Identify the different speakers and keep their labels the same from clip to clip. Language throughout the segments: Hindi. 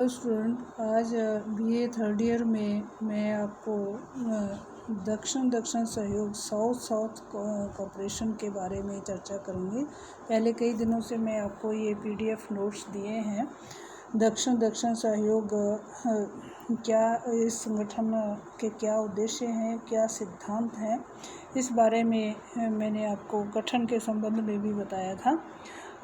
Speaker 1: हेलो स्टूडेंट, आज बीए थर्ड ईयर में मैं आपको दक्षिण सहयोग साउथ कोऑपरेशन के बारे में चर्चा करूँगी। पहले कई दिनों से मैं आपको ये पीडीएफ नोट्स दिए हैं। दक्षिण सहयोग क्या, इस संगठन के क्या उद्देश्य हैं, क्या सिद्धांत हैं, इस बारे में मैंने आपको गठन के संबंध में भी बताया था।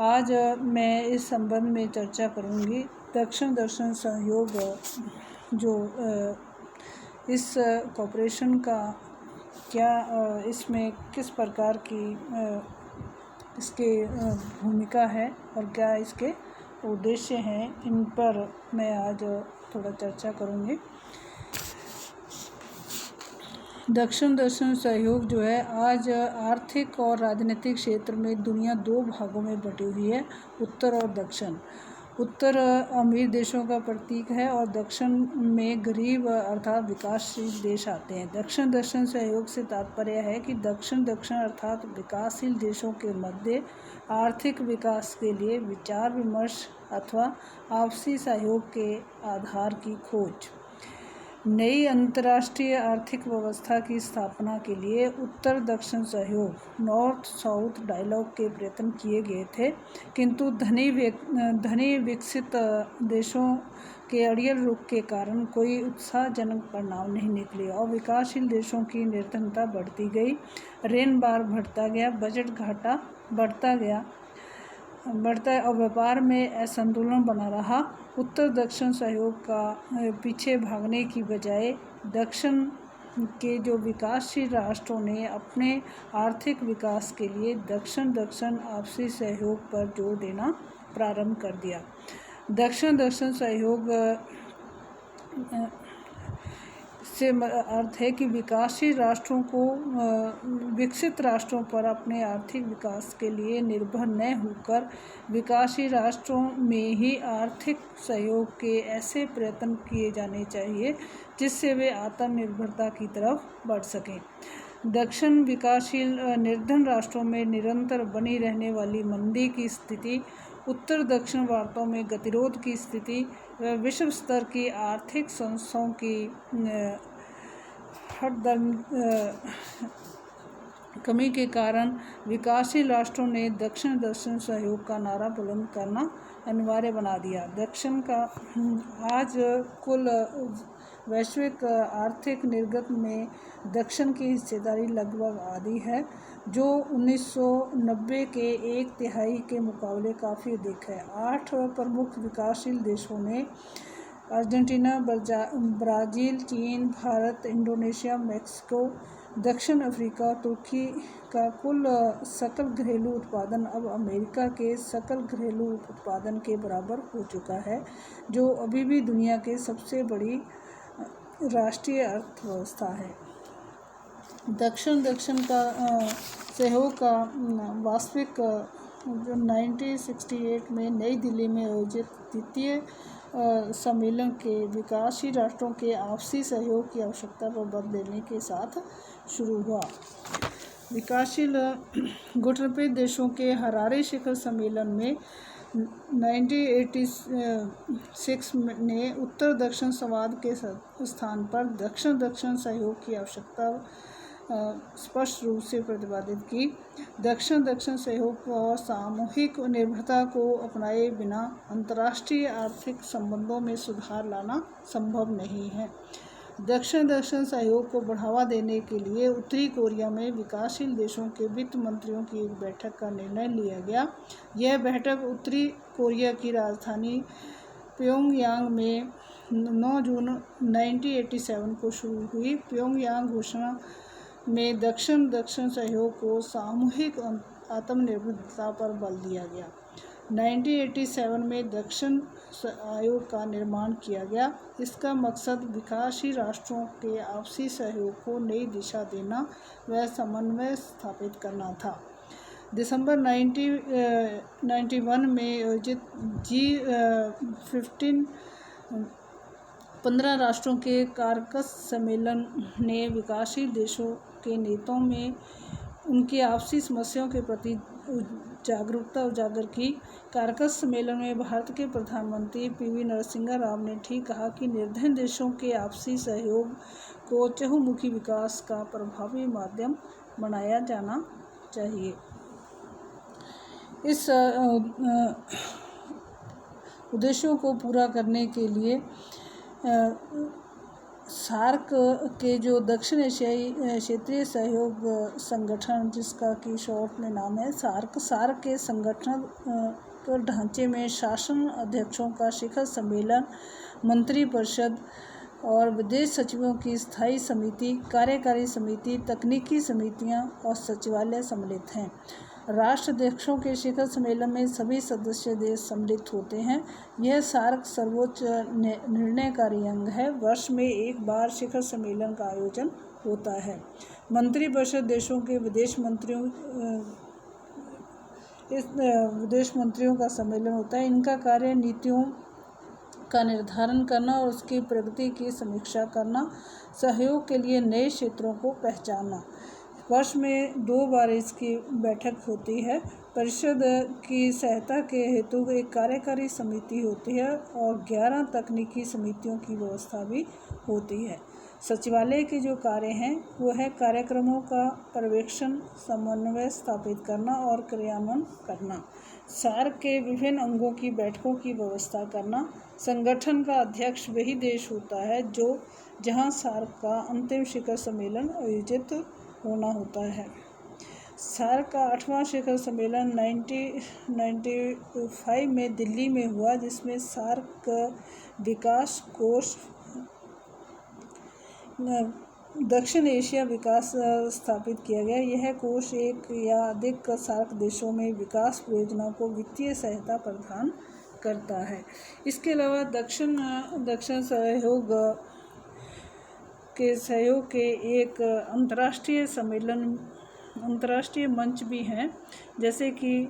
Speaker 1: आज मैं इस संबंध में चर्चा करूँगी। दक्षिण सहयोग जो इस कॉपरेशन का क्या, इसमें किस प्रकार की इसके भूमिका है और क्या इसके उद्देश्य हैं, इन पर मैं आज थोड़ा चर्चा करूँगी। दक्षिण सहयोग जो है, आज आर्थिक और राजनीतिक क्षेत्र में दुनिया दो भागों में बटी हुई है, उत्तर और दक्षिण। उत्तर अमीर देशों का प्रतीक है और दक्षिण में गरीब अर्थात विकासशील देश आते हैं। दक्षिण सहयोग से तात्पर्य है कि दक्षिण अर्थात विकासशील देशों के मध्य आर्थिक विकास के लिए विचार विमर्श अथवा आपसी सहयोग के आधार की खोज। नई अंतर्राष्ट्रीय आर्थिक व्यवस्था की स्थापना के लिए उत्तर दक्षिण सहयोग नॉर्थ साउथ डायलॉग के प्रयत्न किए गए थे, किंतु धनी विकसित देशों के अड़ियल रुख के कारण कोई उत्साहजनक परिणाम नहीं निकले और विकासशील देशों की निर्धनता बढ़ती गई, ऋण भार बढ़ता गया, बजट घाटा बढ़ता है और व्यापार में असंतुलन बना रहा। उत्तर दक्षिण सहयोग का पीछे भागने की बजाय दक्षिण के जो विकासशील राष्ट्रों ने अपने आर्थिक विकास के लिए दक्षिण आपसी सहयोग पर जोर देना प्रारंभ कर दिया। दक्षिण सहयोग से अर्थ है कि विकासशील राष्ट्रों को विकसित राष्ट्रों पर अपने आर्थिक विकास के लिए निर्भर न होकर विकासशील राष्ट्रों में ही आर्थिक सहयोग के ऐसे प्रयत्न किए जाने चाहिए जिससे वे आत्मनिर्भरता की तरफ बढ़ सकें। दक्षिण विकासशील निर्धन राष्ट्रों में निरंतर बनी रहने वाली मंदी की स्थिति, उत्तर दक्षिण वार्ताओं में गतिरोध की स्थिति व विश्व स्तर की आर्थिक संस्थाओं की कमी के कारण विकासशील राष्ट्रों ने दक्षिण सहयोग का नारा बुलंद करना अनिवार्य बना दिया। दक्षिण का आज कुल वैश्विक आर्थिक निर्गत में दक्षिण की हिस्सेदारी लगभग आधी है, जो 1990 के 1/3 के मुकाबले काफ़ी अधिक है। 8 प्रमुख विकासशील देशों ने अर्जेंटीना, ब्राज़ील, चीन, भारत, इंडोनेशिया, मैक्सिको, दक्षिण अफ्रीका, तुर्की का कुल सकल घरेलू उत्पादन अब अमेरिका के सकल घरेलू उत्पादन के बराबर हो चुका है, जो अभी भी दुनिया के सबसे बड़ी राष्ट्रीय अर्थव्यवस्था है। दक्षिण का सहयोग का वास्तविक जो 1968 में नई दिल्ली में आयोजित द्वितीय सम्मेलन के विकासशील राष्ट्रों के आपसी सहयोग की आवश्यकता पर बल देने के साथ शुरू हुआ। विकासशील गुटनिरपेक्ष देशों के हरारे शिखर सम्मेलन में 1986 ने उत्तर दक्षिण संवाद के स्थान पर दक्षिण सहयोग की आवश्यकता स्पष्ट रूप से प्रतिपादित की। दक्षिण सहयोग और सामूहिक निर्भरता को अपनाए बिना अंतर्राष्ट्रीय आर्थिक संबंधों में सुधार लाना संभव नहीं है। दक्षिण सहयोग को बढ़ावा देने के लिए उत्तरी कोरिया में विकासशील देशों के वित्त मंत्रियों की एक बैठक का निर्णय लिया गया। यह बैठक उत्तरी कोरिया की राजधानी प्योंगयांग में 9 जून 1987 को शुरू हुई। प्योंगयांग घोषणा में दक्षिण सहयोग को सामूहिक आत्मनिर्भरता पर बल दिया गया। 1987 में दक्षिण आयोग का निर्माण किया गया। इसका मकसद विकासशील राष्ट्रों के आपसी सहयोग को नई दिशा देना व समन्वय स्थापित करना था। दिसंबर 1991 में आयोजित G15 15 राष्ट्रों के कारकस सम्मेलन ने विकासशील देशों के नेताओं में उनकी आपसी समस्याओं के प्रति जागरूकता उजागर की। कारकस सम्मेलन में भारत के प्रधानमंत्री पी.वी. नरसिम्हा राव ने ठीक कहा कि निर्धन देशों के आपसी सहयोग को चहुमुखी विकास का प्रभावी माध्यम बनाया जाना चाहिए। इस उद्देश्यों को पूरा करने के लिए सार्क के जो दक्षिण एशियाई क्षेत्रीय सहयोग संगठन, जिसका कि शॉर्ट में नाम है सार्क के संगठन ढांचे में शासन अध्यक्षों का शिखर सम्मेलन, मंत्री परिषद और विदेश सचिवों की स्थायी समिति, कार्यकारी समिति, तकनीकी समितियां और सचिवालय सम्मिलित हैं। राष्ट्राध्यक्षों के शिखर सम्मेलन में सभी सदस्य देश सम्मिलित होते हैं। यह सार्क सर्वोच्च निर्णयकारी अंग है। वर्ष में एक बार शिखर सम्मेलन का आयोजन होता है। मंत्री परिषद देशों के विदेश मंत्रियों का सम्मेलन होता है। इनका कार्य नीतियों का निर्धारण करना और उसकी प्रगति की समीक्षा करना, सहयोग के लिए नए क्षेत्रों को पहचानना। वर्ष में 2 बार इसकी बैठक होती है। परिषद की सहायता के हेतु एक कार्यकारी समिति होती है और 11 तकनीकी समितियों की व्यवस्था भी होती है। सचिवालय के जो कार्य हैं वो है कार्यक्रमों का पर्यवेक्षण, समन्वय स्थापित करना और क्रियान्वयन करना, सार्क के विभिन्न अंगों की बैठकों की व्यवस्था करना। संगठन का अध्यक्ष वही देश होता है जहां सार्क का अंतिम शिखर सम्मेलन आयोजित होना होता है। सार्क का 8वां शिखर सम्मेलन 1995 में दिल्ली में हुआ, जिसमें सार्क विकास कोष दक्षिण एशिया विकास स्थापित किया गया। यह कोष एक या अधिक सार्क देशों में विकास परियोजनाओं को वित्तीय सहायता प्रदान करता है। इसके अलावा दक्षिण सहयोग के एक अंतर्राष्ट्रीय मंच भी हैं, जैसे कि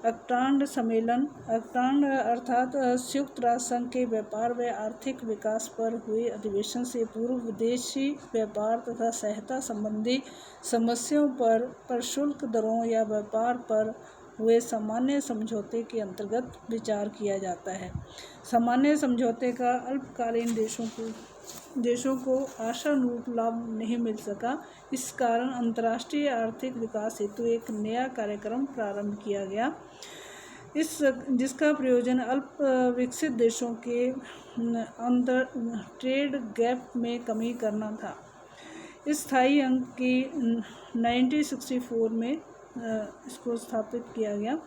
Speaker 1: अक्टांड सम्मेलन। अक्टांड अर्थात संयुक्त राष्ट्र संघ के व्यापार व आर्थिक विकास पर हुए अधिवेशन से पूर्व विदेशी व्यापार तथा सहायता संबंधी समस्याओं पर प्रशुल्क दरों या व्यापार पर हुए सामान्य समझौते के अंतर्गत विचार किया जाता है। सामान्य समझौते का अल्पकालीन देशों को आशानुरूप लाभ नहीं मिल सका। इस कारण अंतर्राष्ट्रीय आर्थिक विकास हेतु एक नया कार्यक्रम प्रारंभ किया गया, जिसका प्रयोजन अल्प विकसित देशों के अंतर ट्रेड गैप में कमी करना था। इस स्थायी अंग की 1964 में इसको स्थापित किया गया।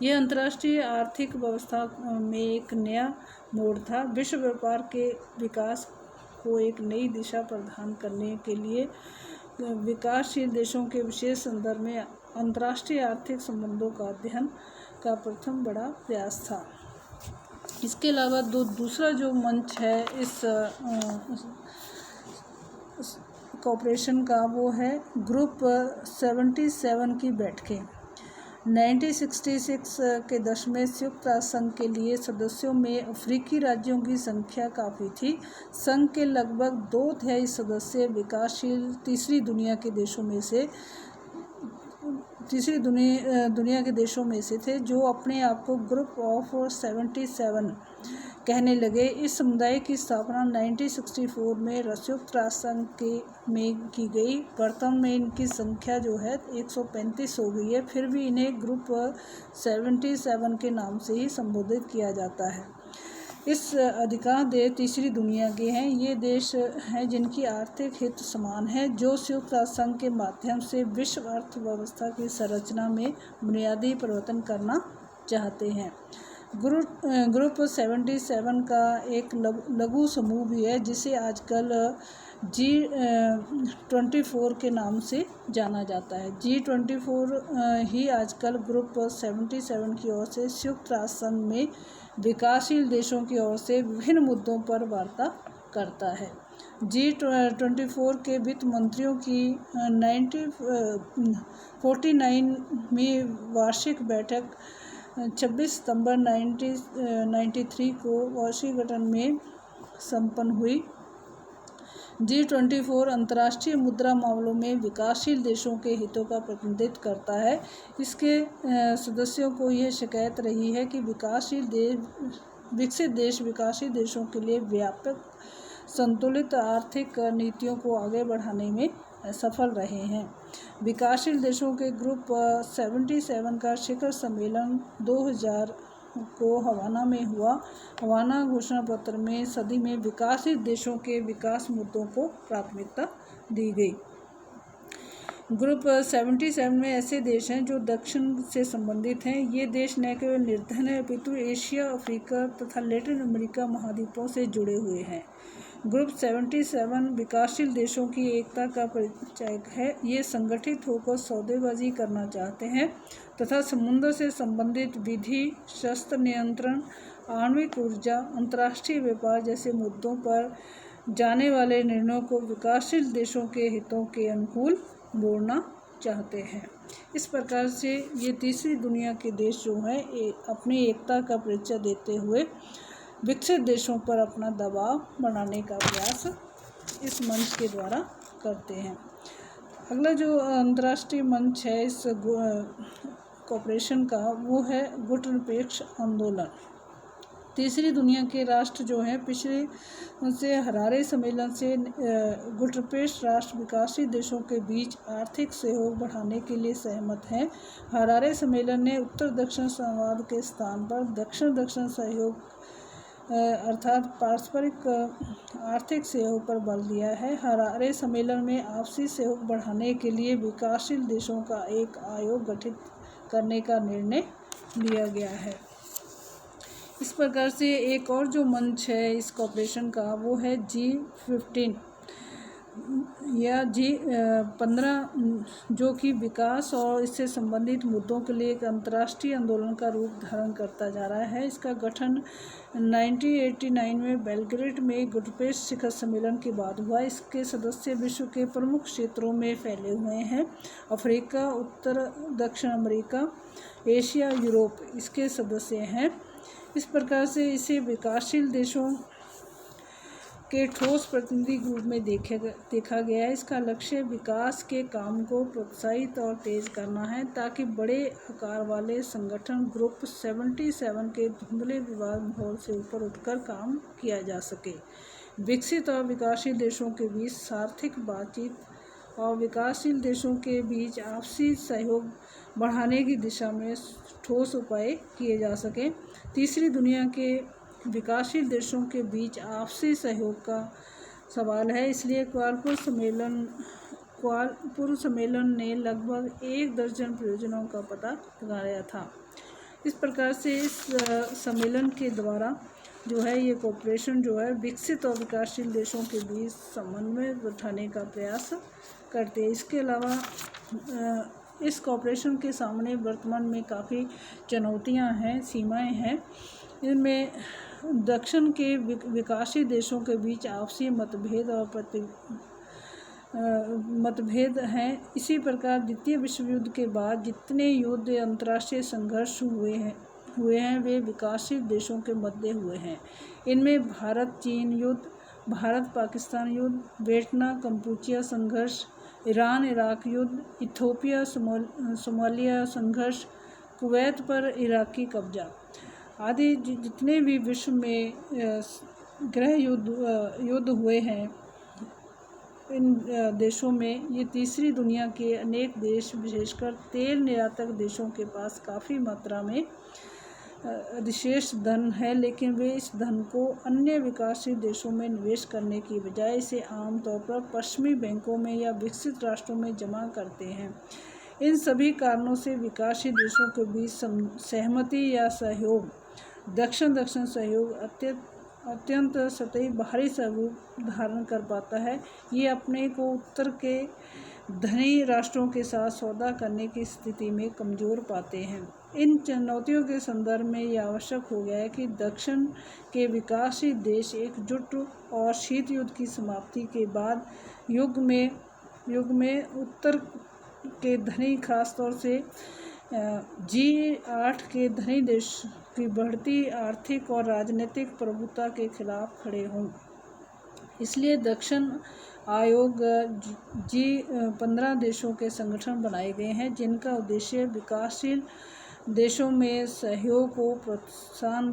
Speaker 1: यह अंतर्राष्ट्रीय आर्थिक व्यवस्था में एक नया मोड़ था। विश्व व्यापार के विकास को एक नई दिशा प्रदान करने के लिए विकासशील देशों के विशेष संदर्भ में अंतर्राष्ट्रीय आर्थिक संबंधों का अध्ययन का प्रथम बड़ा प्रयास था। इसके अलावा दूसरा जो मंच है इस कोऑपरेशन का, वो है ग्रुप 77 की बैठकें। 1966 के दशक में संयुक्त राष्ट्र संघ के लिए सदस्यों में अफ्रीकी राज्यों की संख्या काफ़ी थी। संघ के लगभग 2/3 सदस्य विकासशील तीसरी दुनिया के देशों में से थे, जो अपने आप को ग्रुप ऑफ 77 कहने लगे। इस समुदाय की स्थापना 1964 में संयुक्त राष्ट्र संघ में की गई। वर्तमान में इनकी संख्या जो है 135 हो गई है। फिर भी इन्हें ग्रुप 77 के नाम से ही संबोधित किया जाता है। इस अधिकांश देश तीसरी दुनिया के हैं। ये देश हैं जिनकी आर्थिक हित समान है, जो संयुक्त राष्ट्र संघ के माध्यम से विश्व अर्थव्यवस्था की संरचना में बुनियादी परिवर्तन करना चाहते हैं। ग्रुप 77 का एक लघु समूह भी है, जिसे आजकल G24 के नाम से जाना जाता है। G24 ही आजकल ग्रुप 77 की ओर से संयुक्त राष्ट्र संघ में विकासशील देशों की ओर से विभिन्न मुद्दों पर वार्ता करता है। G24 के वित्त मंत्रियों की 49वीं वार्षिक बैठक 26 सितंबर 1993 को वाशिंगटन में संपन्न हुई। G24 अंतर्राष्ट्रीय मुद्रा मामलों में विकासशील देशों के हितों का प्रतिनिधित्व करता है। इसके सदस्यों को यह शिकायत रही है कि विकसित देश विकासशील देशों के लिए व्यापक संतुलित आर्थिक नीतियों को आगे बढ़ाने में सफल रहे हैं। विकासशील देशों के ग्रुप 77 का शिखर सम्मेलन 2000 को हवाना में हुआ। हवाना घोषणा पत्र में सदी में विकासित देशों के विकास मुद्दों को प्राथमिकता दी गई। ग्रुप 77 में ऐसे देश हैं जो दक्षिण से संबंधित हैं। ये देश न केवल निर्धन है अपितु एशिया, अफ्रीका तथा लैटिन अमेरिका महाद्वीपों से जुड़े हुए हैं। ग्रुप 77 विकासशील देशों की एकता का परिचायक है। ये संगठित होकर सौदेबाजी करना चाहते हैं तथा समुद्र से संबंधित विधि, शस्त्र नियंत्रण, आणविक ऊर्जा, अंतर्राष्ट्रीय व्यापार जैसे मुद्दों पर जाने वाले निर्णयों को विकासशील देशों के हितों के अनुकूल मोड़ना चाहते हैं। इस प्रकार से ये तीसरी दुनिया के देश जो हैं अपनी एकता का परिचय देते हुए विकसित देशों पर अपना दबाव बनाने का प्रयास इस मंच के द्वारा करते हैं। अगला जो अंतर्राष्ट्रीय मंच है इस कोऑपरेशन का वो है गुट निरपेक्ष आंदोलन। तीसरी दुनिया के राष्ट्र जो हैं पिछले से हरारे सम्मेलन से गुट निरपेक्ष राष्ट्र विकासशील देशों के बीच आर्थिक सहयोग बढ़ाने के लिए सहमत हैं। हरारे सम्मेलन ने उत्तर दक्षिण संवाद के स्थान पर दक्षिण दक्षिण सहयोग अर्थात पारस्परिक आर्थिक सहयोग पर बल दिया है। हरारे सम्मेलन में आपसी सहयोग बढ़ाने के लिए विकासशील देशों का एक आयोग गठित करने का निर्णय लिया गया है। इस प्रकार से एक और जो मंच है इस कोऑपरेशन का वो है G15 या G15 जो कि विकास और इससे संबंधित मुद्दों के लिए एक अंतर्राष्ट्रीय आंदोलन का रूप धारण करता जा रहा है। इसका गठन 1989 में बेलग्रेड में गुट निरपेक्ष शिखर सम्मेलन के बाद हुआ। इसके सदस्य विश्व के प्रमुख क्षेत्रों में फैले हुए हैं। अफ्रीका, उत्तर दक्षिण अमेरिका, एशिया, यूरोप इसके सदस्य हैं। इस प्रकार से इसे विकासशील देशों के ठोस प्रतिनिधि के रूप में देखा गया है। इसका लक्ष्य विकास के काम को प्रोत्साहित और तेज करना है ताकि बड़े आकार वाले संगठन ग्रुप 77 के धुंधले विवाद माहौल से ऊपर उठकर काम किया जा सके। विकसित और विकासशील देशों के बीच सार्थक बातचीत और विकासशील देशों के बीच आपसी सहयोग बढ़ाने की दिशा में ठोस उपाय किए जा सकें। तीसरी दुनिया के विकासशील देशों के बीच आपसी सहयोग का सवाल है। इसलिए क्वालपुर सम्मेलन ने लगभग 1 दर्जन प्रयोजनों का पता लगाया था। इस प्रकार से इस सम्मेलन के द्वारा जो है ये कोऑपरेशन जो है विकसित और विकासशील देशों के बीच समन्वय बिठाने का प्रयास करते हैं। इसके अलावा इस कोऑपरेशन के सामने वर्तमान में काफ़ी चुनौतियां हैं, सीमाएं हैं। इनमें दक्षिण के विकासशील देशों के बीच आपसी मतभेद हैं। इसी प्रकार द्वितीय विश्व युद्ध के बाद जितने युद्ध अंतर्राष्ट्रीय संघर्ष हुए हैं वे विकासशील देशों के मध्य हुए हैं। इनमें भारत चीन युद्ध, भारत पाकिस्तान युद्ध, वियतनाम कंपूचिया संघर्ष, ईरान इराक युद्ध, इथियोपिया सोमालिया संघर्ष, कुवैत पर इराकी कब्जा आदि जितने भी विश्व में गृह युद्ध हुए हैं इन देशों में ये तीसरी दुनिया के अनेक देश विशेषकर तेल निर्यातक देशों के पास काफ़ी मात्रा में अधिशेष धन है, लेकिन वे इस धन को अन्य विकासशील देशों में निवेश करने की बजाय इसे आमतौर पर पश्चिमी बैंकों में या विकसित राष्ट्रों में जमा करते हैं। इन सभी कारणों से विकासशील देशों के बीच सहमति या सहयोग दक्षिण दक्षिण सहयोग अत्यंत सतही बाहरी स्वरूप धारण कर पाता है। ये अपने को उत्तर के धनी राष्ट्रों के साथ सौदा करने की स्थिति में कमज़ोर पाते हैं। इन चुनौतियों के संदर्भ में यह आवश्यक हो गया है कि दक्षिण के विकासशील देश एकजुट और शीत युद्ध की समाप्ति के बाद युग में उत्तर के धनी खासतौर से G8 के धनी देश की बढ़ती आर्थिक और राजनीतिक प्रभुता के खिलाफ खड़े हों। इसलिए दक्षिण आयोग जी 15 देशों के संगठन बनाए गए हैं, जिनका उद्देश्य विकासशील देशों में सहयोग को प्रोत्साहन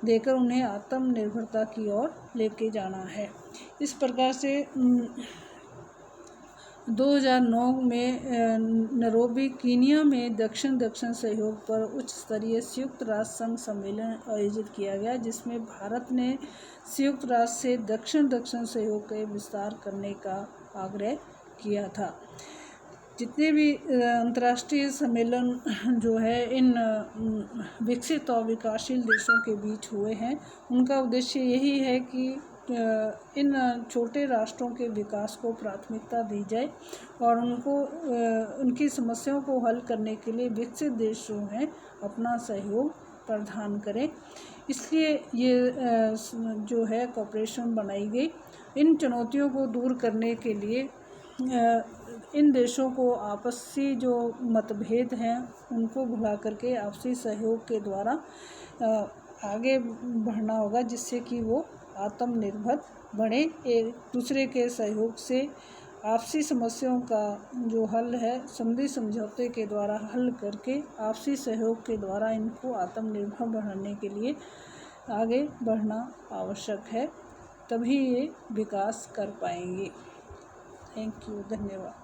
Speaker 1: देकर उन्हें आत्मनिर्भरता की ओर लेके जाना है। इस प्रकार से 2009 में नैरोबी कीनिया में दक्षिण सहयोग पर उच्च स्तरीय संयुक्त राष्ट्र संघ सम्मेलन आयोजित किया गया, जिसमें भारत ने संयुक्त राष्ट्र से दक्षिण सहयोग के विस्तार करने का आग्रह किया था। जितने भी अंतर्राष्ट्रीय सम्मेलन जो है इन विकसित और विकासशील देशों के बीच हुए हैं, उनका उद्देश्य यही है कि इन छोटे राष्ट्रों के विकास को प्राथमिकता दी जाए और उनकी समस्याओं को हल करने के लिए विकसित देश जो हैं अपना सहयोग प्रदान करें। इसलिए ये जो है कोऑपरेशन बनाई गई। इन चुनौतियों को दूर करने के लिए इन देशों को आपसी जो मतभेद हैं उनको भुला करके आपसी सहयोग के द्वारा आगे बढ़ना होगा, जिससे कि वो आत्मनिर्भर बने। एक दूसरे के सहयोग से आपसी समस्याओं का जो हल है संधि समझौते के द्वारा हल करके आपसी सहयोग के द्वारा इनको आत्मनिर्भर बनाने के लिए आगे बढ़ना आवश्यक है, तभी ये विकास कर पाएंगे। थैंक यू, धन्यवाद।